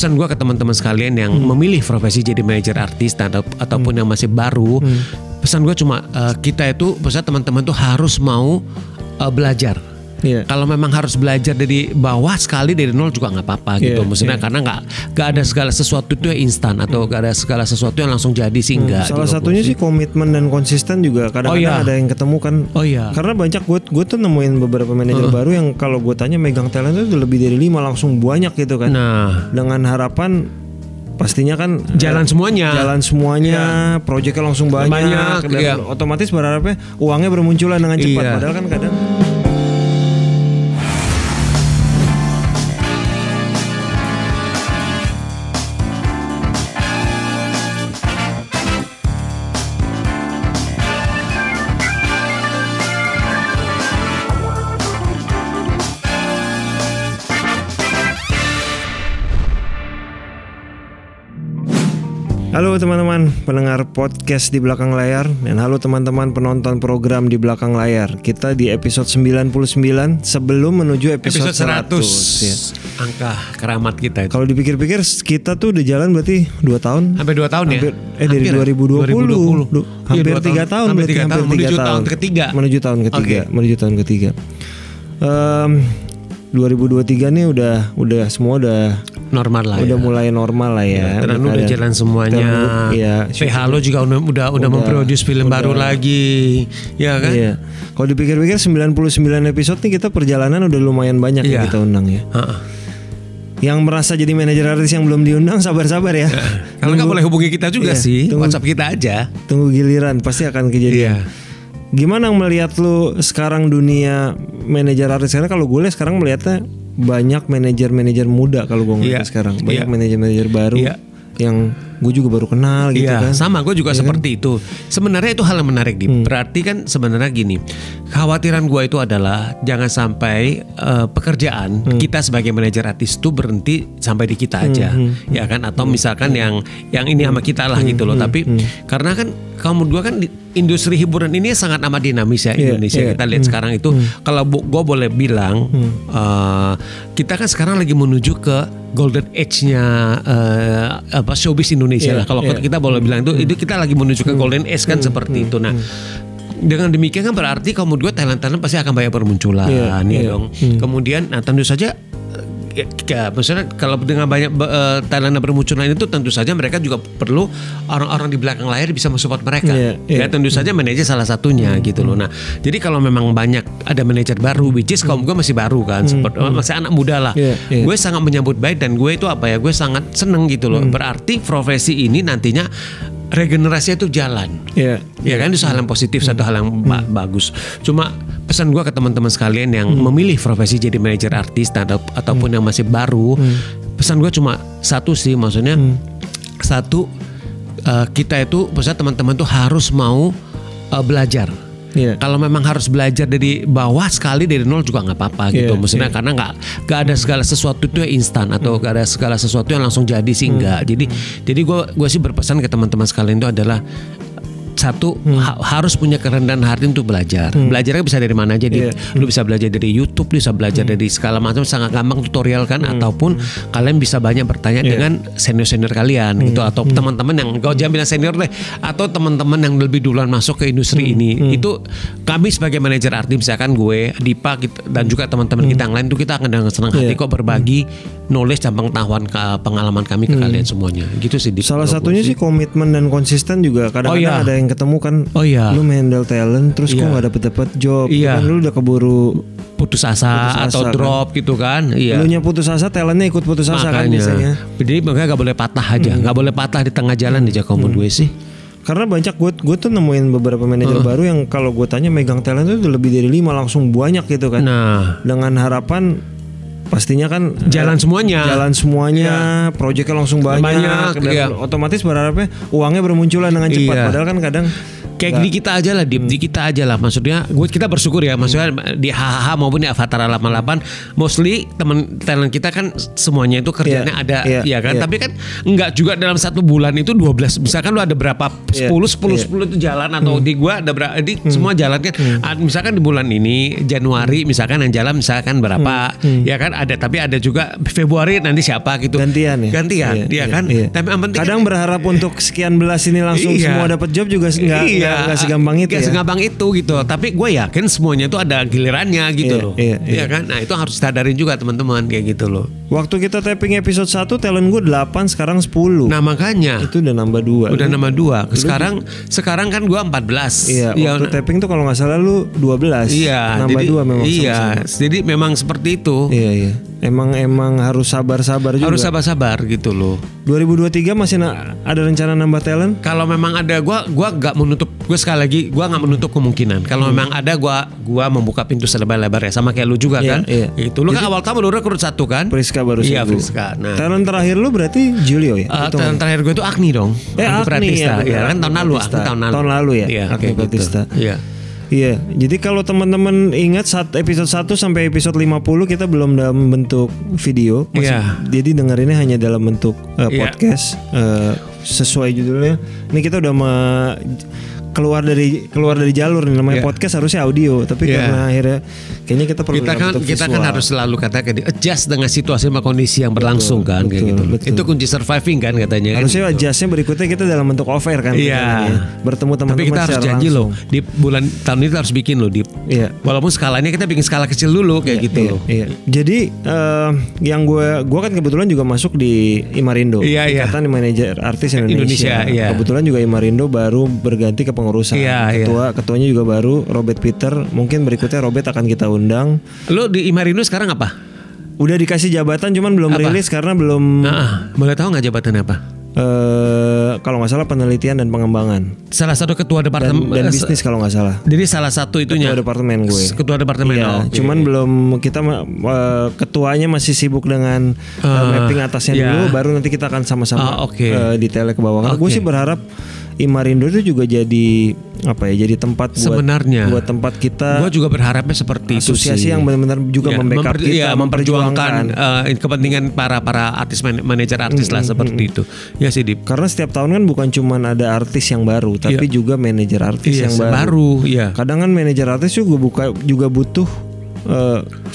pesan gue ke teman-teman sekalian yang memilih profesi jadi manajer artis ataupun yang masih baru, pesan gue cuma kita itu, maksudnya teman-teman tuh harus mau belajar. Kalau memang harus belajar dari bawah sekali dari nol juga nggak apa-apa gitu, maksudnya karena nggak ada segala sesuatu itu instan atau nggak ada segala sesuatu yang langsung jadi sih nggak. Salah satunya sih komitmen dan konsisten juga kadang-kadang ada yang ketemu kan. Karena banyak gue tuh nemuin beberapa manajer baru yang kalau gue tanya megang talent itu lebih dari 5 langsung banyak gitu kan. Nah, dengan harapan pastinya kan jalan semuanya, proyeknya langsung banyak dan otomatis berharapnya uangnya bermunculan dengan cepat. Padahal kan kadang Halo teman-teman pendengar podcast di belakang layar, dan halo teman-teman penonton program di belakang layar. Kita di episode 99 sebelum menuju episode 100 ya. Angka keramat kita itu. Kalau dipikir-pikir kita tuh udah jalan berarti 2 tahun. Hampir 2 tahun hampir, ya? Dari 2020. Hampir 3 tahun berarti, hampir 3 tahun. Menuju tahun ketiga. 2023 nih udah semua udah normal lah, udah mulai normal lah ya. Teranu udah jalan semuanya. PH lo juga udah memproduce film baru lagi, ya kan? Iya. Kalau dipikir-pikir 99 episode nih kita perjalanan udah lumayan banyak yang kita undang ya. Yang merasa jadi manajer artis yang belum diundang sabar-sabar ya. Kalau nggak boleh hubungi kita juga sih, WhatsApp kita aja. Tunggu giliran, pasti akan kejadian. Gimana melihat lu sekarang dunia manajer artis? Karena kalau gue lihat sekarang melihatnya banyak manajer muda kalau gue ngeliat sekarang. Banyak manajer baru yang gue juga baru kenal gitu kan. Sama, gue juga seperti itu. Sebenarnya itu hal yang menarik berarti kan sebenarnya gini, khawatiran gue itu adalah jangan sampai pekerjaan kita sebagai manajer artis itu berhenti sampai di kita aja, ya kan? Atau misalkan yang ini sama kita lah gitu loh. Tapi karena kan kamu dua kan industri hiburan ini sangat amat dinamis ya Indonesia. Kita lihat sekarang itu kalau gue boleh bilang kita kan sekarang lagi menuju ke golden age-nya showbiz Indonesia lah. Kalau kita boleh bilang itu kita lagi menuju ke golden age kan seperti itu. Nah, dengan demikian kan berarti kamu dua talent pasti akan banyak bermunculan dong. Kemudian tentu saja maksudnya kalau dengan banyak talent bermunculan itu tentu saja mereka juga perlu orang-orang di belakang layar bisa mensupport mereka. Ya tentu saja manajer salah satunya gitu loh. Nah, jadi kalau memang banyak ada manajer baru, which is kaum gue masih baru kan, masih anak muda lah. Gue sangat menyambut baik dan gue itu gue sangat seneng gitu loh. Berarti profesi ini nantinya regenerasi itu jalan. Ya kan, itu hal yang positif, satu hal yang bagus. Cuma pesan gue ke teman-teman sekalian yang memilih profesi jadi manajer artis ataupun yang masih baru, pesan gue cuma satu sih, maksudnya satu, kita itu, maksudnya teman-teman tuh harus mau belajar. Kalau memang harus belajar dari bawah sekali dari nol juga nggak apa-apa gitu, maksudnya karena nggak ada segala sesuatu itu instan atau nggak ada segala sesuatu yang langsung jadi sih nggak. Jadi gue sih berpesan ke teman-teman sekalian itu adalah satu, harus punya kerendahan hati untuk belajar. Belajarnya bisa dari mana aja. Lu bisa belajar dari YouTube, lu bisa belajar dari segala macam, sangat gampang tutorial kan. Ataupun kalian bisa banyak bertanya dengan senior-senior kalian gitu, atau teman-teman yang gak jangan bilang senior deh, atau teman-teman yang lebih duluan masuk ke industri ini. Itu kami sebagai manajer artis, misalkan gue, Dipa dan juga teman-teman kita yang lain, itu kita akan dengan senang hati kok berbagi knowledge dan pengetahuan pengalaman kami ke kalian semuanya. Gitu sih. Salah satunya sih komitmen dan konsisten juga. Kadang-kadang ada yang ketemu kan, lu handle talent terus kok nggak dapet job, kan lu udah keburu putus asa atau drop kan? Gitu kan. Lu nya putus asa, talentnya ikut putus asa kan biasanya. Jadi makanya nggak boleh patah aja, nggak boleh patah di tengah jalan aja kamu gue sih. Karena banyak gue tuh nemuin beberapa manajer baru yang kalau gue tanya megang talent itu lebih dari 5 langsung banyak gitu kan. Nah, dengan harapan pastinya kan jalan semuanya, proyeknya langsung banyak dan otomatis berharapnya uangnya bermunculan dengan cepat. Padahal kan kadang Kayak di kita aja lah, di kita aja lah. Maksudnya kita bersyukur ya. Maksudnya di HHH maupun di Avatar 88 mostly teman talent kita kan semuanya itu kerjanya ada ya kan. Tapi kan enggak juga dalam satu bulan itu 12. Misalkan lu ada berapa 10 itu jalan atau di gua ada berapa semua jalan kan. Misalkan di bulan ini Januari misalkan yang jalan misalkan berapa ya kan ada, tapi ada juga Februari nanti siapa gitu. Gantian ya kan. Tapi yang penting kadang berharap untuk sekian belas ini langsung semua dapat job juga nggak segampang itu. Gak segampang itu gitu. Tapi gue yakin semuanya itu ada gilirannya gitu loh. Iya kan. Nah itu harus sadarin juga teman-teman kayak gitu loh. Waktu kita taping episode 1 talent gue 8, sekarang 10. Nah makanya itu udah nambah 2. Udah nambah 2. Sekarang kan gue 14. Iya. Waktu taping tuh kalau nggak salah lu 12. Iya. Nambah 2 memang. Iya. Jadi memang seperti itu. Iya. Emang harus sabar-sabar juga. Harus sabar-sabar gitu loh. 2023 masih ada rencana nambah talent? Kalau memang ada, gua nggak menutup. Gue sekali lagi, gua nggak menutup kemungkinan. Kalau memang ada, gua membuka pintu selebar-lebar ya. Sama kayak lu juga kan. Itu lu kan awal tahun lu rekrut 1 kan? Priska baru 1. Iya Priska. Nah. Talent terakhir lu berarti Julio ya? Talent terakhir gue itu Agni dong. Agni ya. Iya kan tahun lalu. Tahun lalu ya. Iya. Agni Pratista. Iya. Iya, jadi kalau teman-teman ingat saat episode 1 sampai episode 50 kita belum dalam bentuk video, jadi dengerinnya hanya dalam bentuk podcast sesuai judulnya. Ini kita udah keluar dari jalur nih, namanya podcast harusnya audio, tapi karena akhirnya kayaknya kita perlu kita kan harus selalu katakan adjust dengan situasi sama kondisi yang berlangsung kan kayak gitu. Itu kunci surviving kan katanya. Harusnya kan, adjustnya berikutnya kita dalam bentuk off air kan. Bertemu teman-teman. Tapi kita harus janji loh di bulan tahun ini kita harus bikin loh walaupun skalanya kita bikin skala kecil dulu kayak gitu loh. Iya. Jadi yang gue kan kebetulan juga masuk di Imarindo. Ikatan Manajer Artis Indonesia. Kebetulan juga Imarindo baru berganti ke pengurusan. Ketuanya juga baru Robert Peter. Mungkin berikutnya Robert akan kita undang. Lo di Imarindo sekarang apa? Udah dikasih jabatan cuman belum rilis karena belum. Boleh tahu nggak jabatannya apa? Kalau nggak salah penelitian dan pengembangan. Salah satu ketua departemen dan bisnis kalau nggak salah. Jadi salah satu itunya. Ketua departemen gue. Ketua departemen. Cuman belum kita ketuanya masih sibuk dengan mapping atasnya dulu. Baru nanti kita akan sama-sama detailnya ke bawah. Gue sih berharap Imarindo itu juga jadi jadi tempat sebenarnya buat tempat kita. Gue juga berharapnya seperti asosiasi yang benar-benar juga membackup kita, memperjuangkan kepentingan para artis manajer artis lah seperti itu. Ya sih Dip. Karena setiap tahun kan bukan cuma ada artis yang baru, tapi juga manajer artis yang baru. Kadang kan manajer artis juga butuh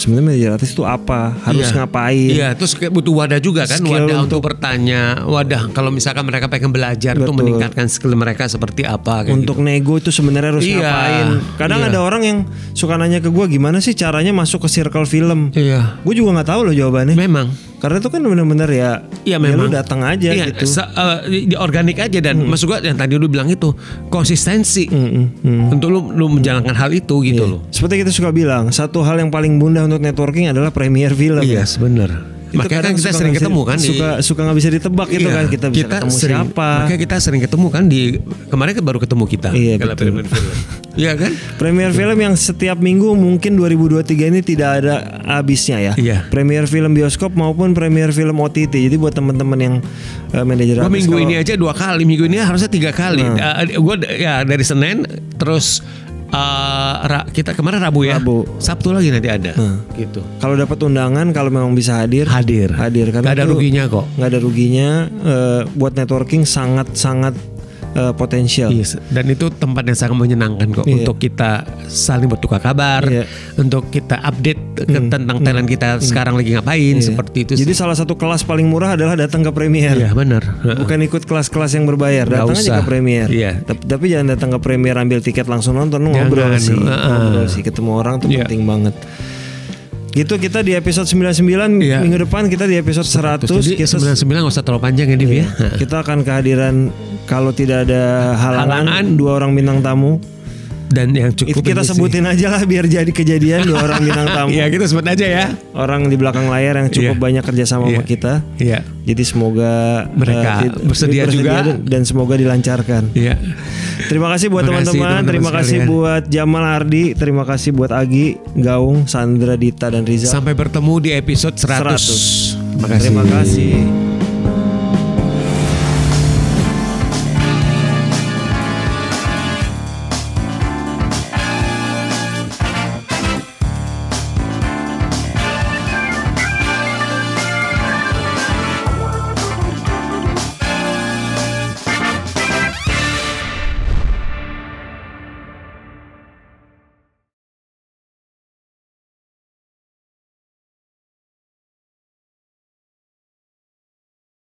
sebenarnya manajer artis itu apa, harus ngapain. Terus kayak butuh wadah juga kan, wadah untuk bertanya, wadah kalau misalkan mereka pengen belajar untuk meningkatkan skill mereka seperti apa untuk gitu. Nego itu sebenarnya harus ngapain. Kadang ada orang yang suka nanya ke gue gimana sih caranya masuk ke circle film. Gue juga nggak tahu loh jawabannya. Memang karena itu kan benar-benar memang lu datang aja gitu. Di organik aja dan maksud gue yang tadi lu bilang itu konsistensi untuk lu menjalankan hal itu gitu loh. Seperti kita suka bilang, satu hal yang paling mudah untuk networking adalah premiere film. Yes, benar. Makanya kan kita sering ketemu kan suka nggak bisa ditebak gitu kan, kita bisa ketemu siapa. Makanya kita sering ketemu kan kemarin baru ketemu kita. Premier film. Iya kan? Premier film yang setiap minggu mungkin 2023 ini tidak ada habisnya ya. Premier film bioskop maupun premier film OTT. Jadi buat teman-teman yang manajer artis. Minggu ini aja 2 kali, minggu ini harusnya 3 kali. Gue dari Senin terus kita kemarin Rabu. Sabtu lagi nanti ada gitu. Kalau dapat undangan, kalau memang bisa hadir karena nggak ada ruginya kok. Nggak ada ruginya, buat networking sangat potensial. Dan itu tempat yang sangat menyenangkan kok untuk kita saling bertukar kabar, untuk kita update tentang talent kita sekarang lagi ngapain seperti itu. Jadi salah satu kelas paling murah adalah datang ke premier. Iya benar. Bukan ikut kelas-kelas yang berbayar, datang aja ke premier. Tapi jangan datang ke premier ambil tiket langsung nonton, ngobrol sih, ketemu orang tuh penting banget. Gitu kita di episode 99 minggu depan kita di episode 100. Jadi kita 99 gak usah terlalu panjang ya Div ya. Kita akan kehadiran kalau tidak ada halangan 2 orang bintang tamu. Dan yang cukup kita sebutin aja lah biar jadi kejadian 2 orang bintang tamu. Iya kita sebut aja ya. Orang di belakang layar yang cukup banyak kerjasama sama kita. Jadi semoga mereka bersedia juga dan semoga dilancarkan. Terima kasih buat teman-teman. Terima kasih buat Jamal Ardi. Terima kasih buat Agi, Gaung, Sandra, Dita dan Riza. Sampai bertemu di episode 100. Terima kasih.